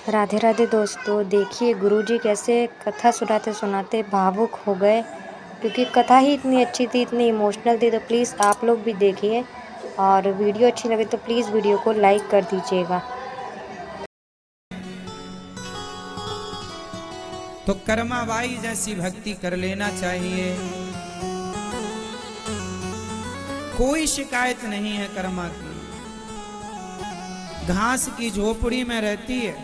राधे राधे दोस्तों। देखिए गुरुजी कैसे कथा सुनाते सुनाते भावुक हो गए, क्योंकि कथा ही इतनी अच्छी थी, इतनी इमोशनल थी। तो प्लीज़ आप लोग भी देखिए, और वीडियो अच्छी लगे तो प्लीज़ वीडियो को लाइक कर दीजिएगा। तो कर्माबाई जैसी भक्ति कर लेना चाहिए। कोई शिकायत नहीं है कर्मा की। घास की झोपड़ी में रहती है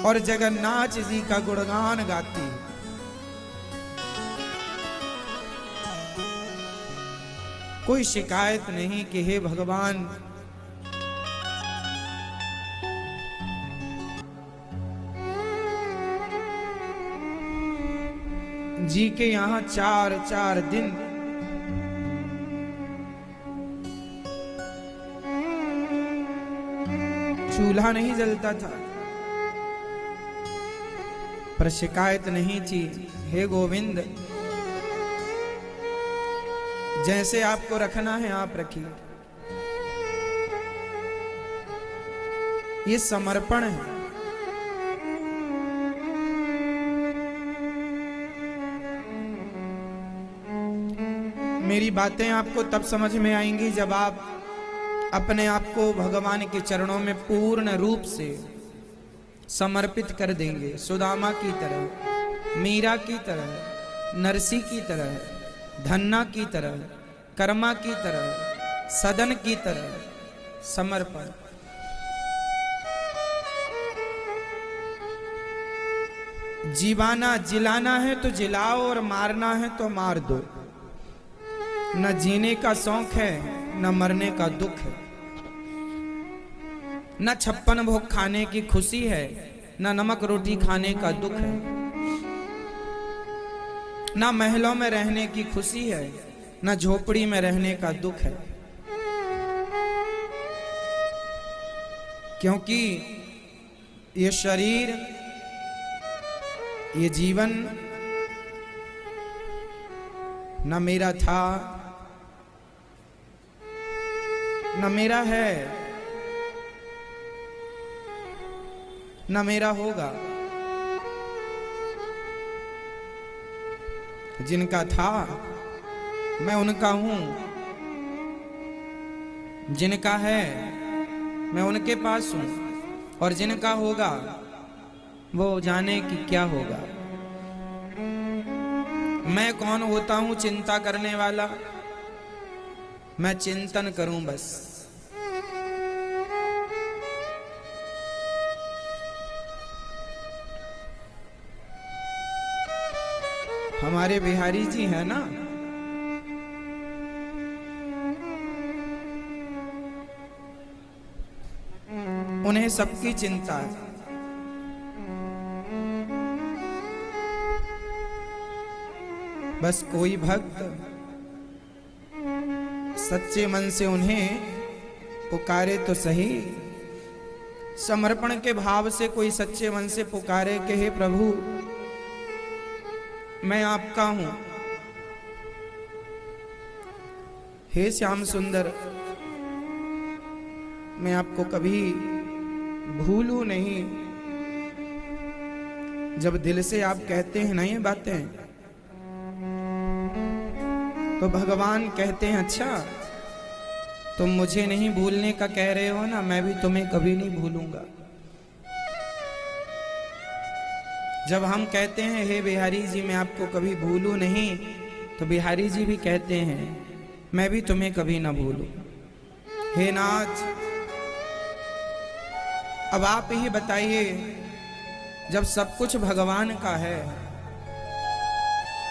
और जगन्नाथ जी का गुणगान गाती है। कोई शिकायत नहीं कि हे भगवान, जी के यहां 4 दिन चूल्हा नहीं जलता था, पर शिकायत नहीं थी। हे गोविंद, जैसे आपको रखना है आप रखिए। ये समर्पण है। मेरी बातें आपको तब समझ में आएंगी जब आप अपने आप को भगवान के चरणों में पूर्ण रूप से समर्पित कर देंगे। सुदामा की तरह, मीरा की तरह, नरसी की तरह, धन्ना की तरह, कर्मा की तरह, सदन की तरह समर्पण। जीवाना जिलाना है तो जिलाओ, और मारना है तो मार दो। न जीने का शौक है, न मरने का दुख है। न 56 भोग खाने की खुशी है, न नमक रोटी खाने का दुख है। न महलों में रहने की खुशी है, न झोपड़ी में रहने का दुख है। क्योंकि ये शरीर, ये जीवन न मेरा था, न मेरा है, न मेरा होगा। जिनका था मैं उनका हूं, जिनका है मैं उनके पास हूं, और जिनका होगा वो जाने कि क्या होगा। मैं कौन होता हूं चिंता करने वाला? मैं चिंतन करूं बस। हमारे बिहारी जी हैं ना, उन्हें सबकी चिंता है। बस कोई भक्त सच्चे मन से उन्हें पुकारे तो सही। समर्पण के भाव से कोई सच्चे मन से पुकारे कि हे प्रभु, मैं आपका हूं। हे श्याम सुंदर, मैं आपको कभी भूलूं नहीं। जब दिल से आप कहते हैं ना ये बातें, तो भगवान कहते हैं अच्छा तुम मुझे नहीं भूलने का कह रहे हो ना, मैं भी तुम्हें कभी नहीं भूलूंगा। जब हम कहते हैं हे बिहारी जी मैं आपको कभी भूलूं नहीं, तो बिहारी जी भी कहते हैं मैं भी तुम्हें कभी ना भूलूं। हे नाथ, अब आप ही बताइए, जब सब कुछ भगवान का है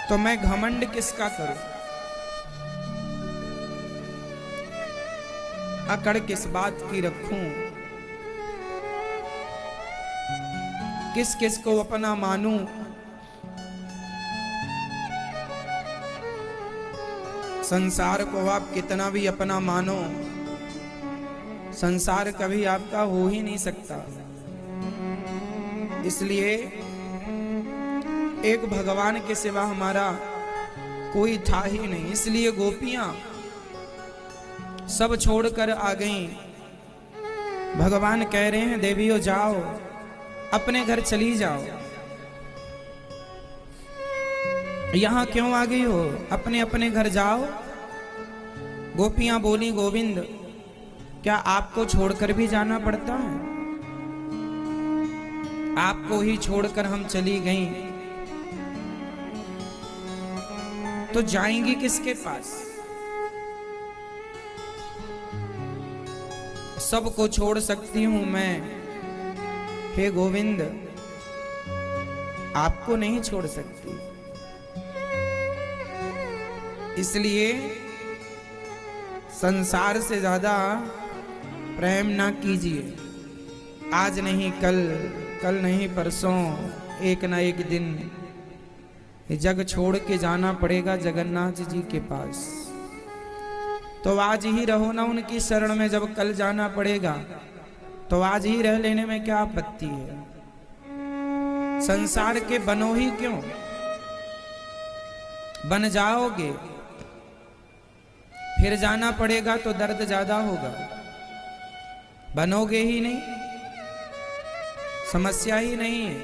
तो मैं घमंड किसका करूं? अकड़ किस बात की रखूं? किस किस को अपना मानूं? संसार को आप कितना भी अपना मानो, संसार कभी आपका हो ही नहीं सकता। इसलिए एक भगवान के सिवा हमारा कोई था ही नहीं। इसलिए गोपियां सब छोड़कर आ गईं भगवान कह रहे हैं देवियों जाओ, अपने घर चली जाओ। यहां क्यों आ गई हो? अपने अपने घर जाओ। गोपियां बोली गोविंद क्या आपको छोड़कर भी जाना पड़ता है? आपको ही छोड़कर हम चली गईं तो जाएंगी किसके पास? सबको छोड़ सकती हूं मैं, हे गोविंद आपको नहीं छोड़ सकती। इसलिए संसार से ज्यादा प्रेम ना कीजिए। आज नहीं कल, कल नहीं परसों, एक ना एक दिन ये जग छोड़ के जाना पड़ेगा जगन्नाथ जी के पास। तो आज ही रहो ना उनकी शरण में। जब कल जाना पड़ेगा तो आज ही रह लेने में क्या आपत्ति है? संसार के बनो ही क्यों? बन जाओगे फिर जाना पड़ेगा तो दर्द ज्यादा होगा। बनोगे ही नहीं, समस्या ही नहीं है।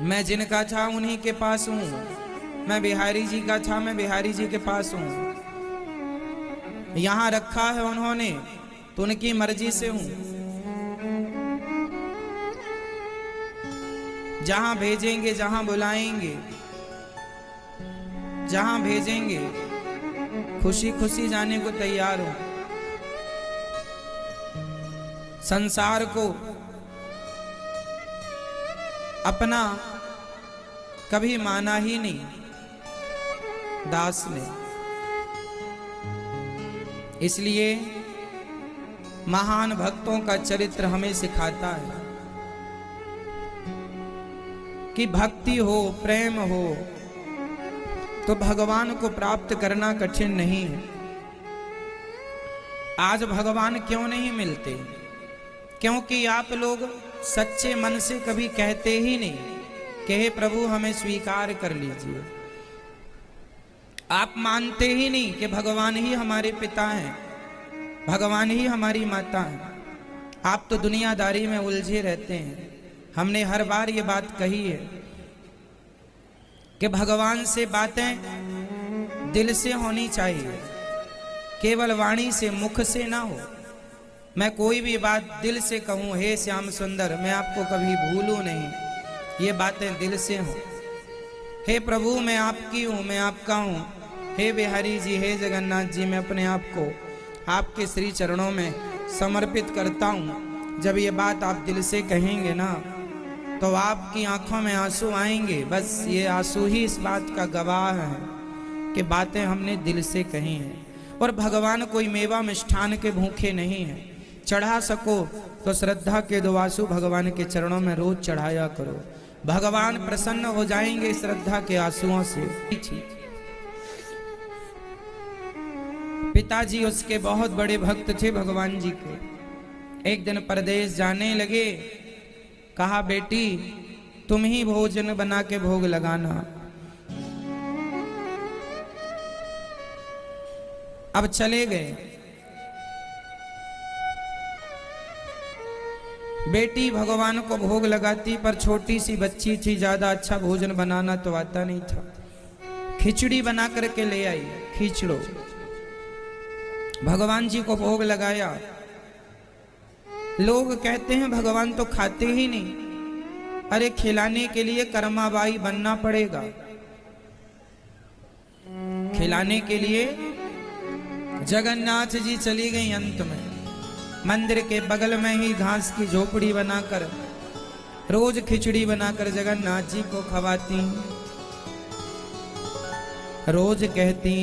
मैं जिनका था उन्हीं के पास हूं। मैं बिहारी जी का था, मैं बिहारी जी के पास हूं। यहां रखा है उन्होंने तो उनकी मर्जी से हूं। जहां भेजेंगे, जहां बुलाएंगे, जहां भेजेंगे खुशी खुशी जाने को तैयार हूं। संसार को अपना कभी माना ही नहीं दास ने। इसलिए महान भक्तों का चरित्र हमें सिखाता है कि भक्ति हो, प्रेम हो तो भगवान को प्राप्त करना कठिन नहीं है। आज भगवान क्यों नहीं मिलते? क्योंकि आप लोग सच्चे मन से कभी कहते ही नहीं कि हे प्रभु हमें स्वीकार कर लीजिए। आप मानते ही नहीं कि भगवान ही हमारे पिता हैं, भगवान ही हमारी माता हैं। आप तो दुनियादारी में उलझे रहते हैं। हमने हर बार ये बात कही है कि भगवान से बातें दिल से होनी चाहिए, केवल वाणी से, मुख से ना हो। मैं कोई भी बात दिल से कहूं, हे श्याम सुंदर मैं आपको कभी भूलूं नहीं, ये बातें दिल से हों। हे प्रभु मैं आपकी हूं, मैं आपका हूं। हे बिहारी जी, हे जगन्नाथ जी, मैं अपने आप को आपके श्री चरणों में समर्पित करता हूं। जब ये बात आप दिल से कहेंगे ना तो आपकी आंखों में आंसू आएंगे। बस ये आंसू ही इस बात का गवाह है कि बातें हमने दिल से कही हैं। और भगवान कोई मेवा मिष्ठान के भूखे नहीं हैं। चढ़ा सको तो श्रद्धा के दो आंसू भगवान के चरणों में रोज चढ़ाया करो। भगवान प्रसन्न हो जाएंगे श्रद्धा के आंसुओं से। पिताजी उसके बहुत बड़े भक्त थे भगवान जी के। एक दिन परदेश जाने लगे, कहा बेटी तुम ही भोजन बना के भोग लगाना। अब चले गए। बेटी भगवान को भोग लगाती, पर छोटी सी बच्ची थी, ज्यादा अच्छा भोजन बनाना तो आता नहीं था। खिचड़ी बना करके ले आई, खिचड़ो। भगवान जी को भोग लगाया। लोग कहते हैं भगवान तो खाते ही नहीं। अरे खिलाने के लिए कर्माबाई बनना पड़ेगा। खिलाने के लिए जगन्नाथ जी चली गई। अंत में मंदिर के बगल में ही घास की झोपड़ी बनाकर रोज खिचड़ी बनाकर जगन्नाथ जी को खवाती। रोज कहती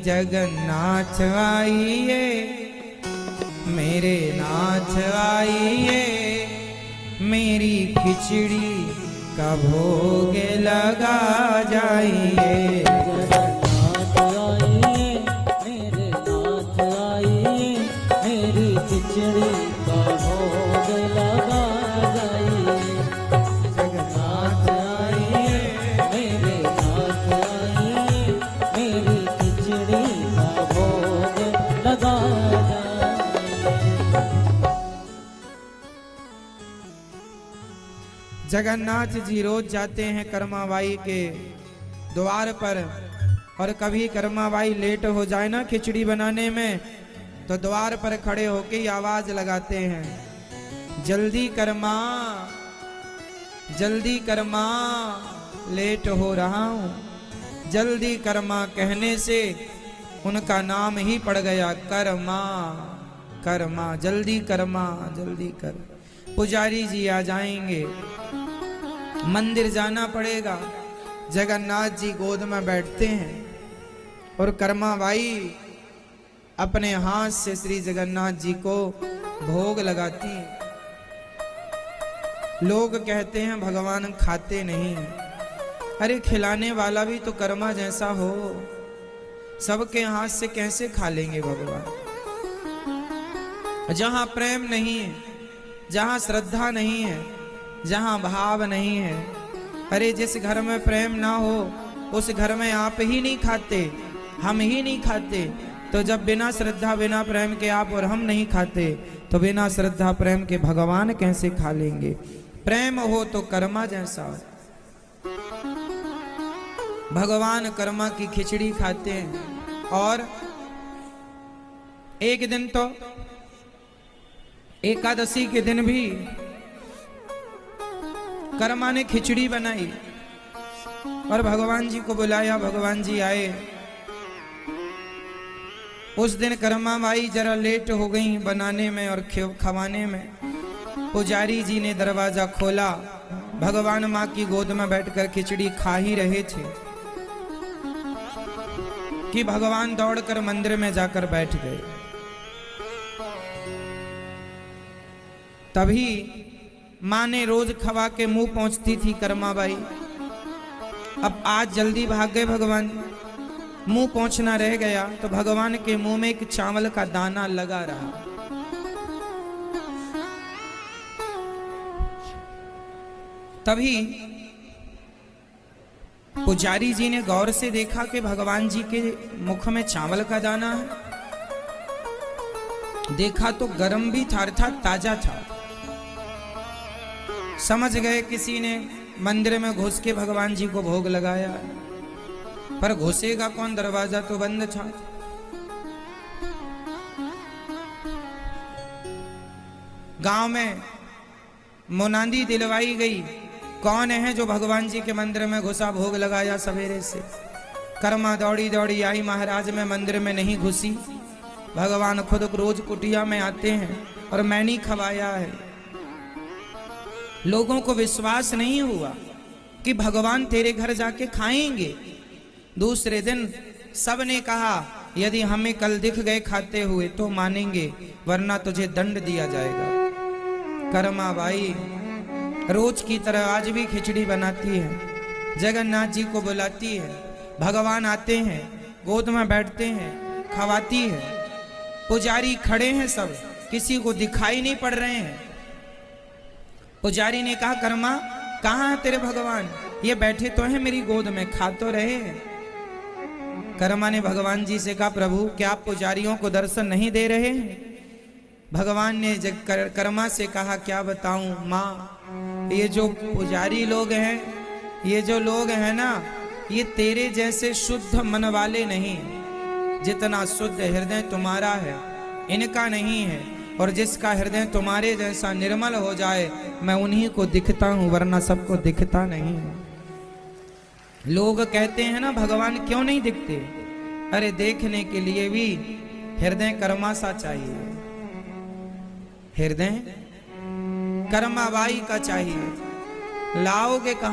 जगन्नाथ आइए, मेरे नाथ आइए, मेरी खिचड़ी का भोग लगा जाइए। जगन्नाथ आइए, मेरे नाथ आइए, मेरी खिचड़ी का भोग लगा जाइए। जगन्नाथ आइए, मेरे नाथ आइए, मेरी खिचड़ी का भोग लगा जाइए। जगन्नाथ जी रोज जाते हैं कर्माबाई के द्वार पर, और कभी कर्माबाई लेट हो जाए ना खिचड़ी बनाने में, तो द्वार पर खड़े होके ही आवाज लगाते हैं, जल्दी कर्मा, जल्दी कर्मा, लेट हो रहा हूं। जल्दी कर्मा कहने से उनका नाम ही पड़ गया कर्मा, कर्मा, जल्दी कर्मा, जल्दी कर। पुजारी जी आ जाएंगे, मंदिर जाना पड़ेगा। जगन्नाथ जी गोद में बैठते हैं और कर्माबाई अपने हाथ से श्री जगन्नाथ जी को भोग लगाती हैं। लोग कहते हैं भगवान खाते नहीं, अरे खिलाने वाला भी तो कर्मा जैसा हो, सबके हाथ से कैसे खा लेंगे भगवान। जहां प्रेम नहीं है, जहां श्रद्धा नहीं है, जहां भाव नहीं है, अरे जिस घर में प्रेम ना हो उस घर में आप ही नहीं खाते, हम ही नहीं खाते। तो जब बिना श्रद्धा बिना प्रेम के आप और हम नहीं खाते, तो बिना श्रद्धा प्रेम के भगवान कैसे खा लेंगे। प्रेम हो तो कर्मा जैसा हो। भगवान कर्मा की खिचड़ी खाते हैं। और एक दिन तो एकादशी के दिन भी कर्मा ने खिचड़ी बनाई और भगवान जी को बुलाया, भगवान जी आए। उस दिन कर्मा बाई जरा लेट हो गई बनाने में और खवाने में। पुजारी जी ने दरवाजा खोला, भगवान माँ की गोद में बैठकर खिचड़ी खा ही रहे थे कि भगवान दौड़कर मंदिर में जाकर बैठ गए। तभी माँ ने रोज खवा के मुंह पहुंचती थी कर्माबाई। अब आज जल्दी भाग गए भगवान, मुंह पहुंचना रह गया, तो भगवान के मुंह में एक चावल का दाना लगा रहा। तभी पुजारी जी ने गौर से देखा कि भगवान जी के मुख में चावल का दाना है। देखा तो गरम भी था, अर्थात ताजा था। समझ गए किसी ने मंदिर में घुस के भगवान जी को भोग लगाया, पर घुसेगा कौन, दरवाजा तो बंद था। गांव में मुनादी दिलवाई गई, कौन है जो भगवान जी के मंदिर में घुसा, भोग लगाया सवेरे से। कर्मा दौड़ी दौड़ी आई, महाराज में मंदिर में नहीं घुसी, भगवान खुद रोज कुटिया में आते हैं और मैंने खवाया है। लोगों को विश्वास नहीं हुआ कि भगवान तेरे घर जाके खाएंगे। दूसरे दिन सबने कहा यदि हमें कल दिख गए खाते हुए तो मानेंगे, वरना तुझे दंड दिया जाएगा। कर्मा बाई रोज की तरह आज भी खिचड़ी बनाती है, जगन्नाथ जी को बुलाती है, भगवान आते हैं, गोद में बैठते हैं, खवाती है। पुजारी खड़े हैं, सब किसी को दिखाई नहीं पड़ रहे हैं। पुजारी ने कहा कर्मा कहाँ है तेरे भगवान, ये बैठे तो हैं मेरी गोद में, खा तो रहे हैं। कर्मा ने भगवान जी से कहा प्रभु क्या आप पुजारियों को दर्शन नहीं दे रहे हैं। भगवान ने कर्मा से कहा क्या बताऊं माँ, ये जो पुजारी लोग हैं, ये जो लोग हैं ना, ये तेरे जैसे शुद्ध मन वाले नहीं। जितना शुद्ध हृदय तुम्हारा है इनका नहीं है, और जिसका हृदय तुम्हारे जैसा निर्मल हो जाए मैं उन्हीं को दिखता हूं, वरना सबको दिखता नहीं है। लोग कहते हैं ना भगवान क्यों नहीं दिखते, अरे देखने के लिए भी हृदय कर्मा सा चाहिए, हृदय कर्माबाई का चाहिए। लाओगे कहां।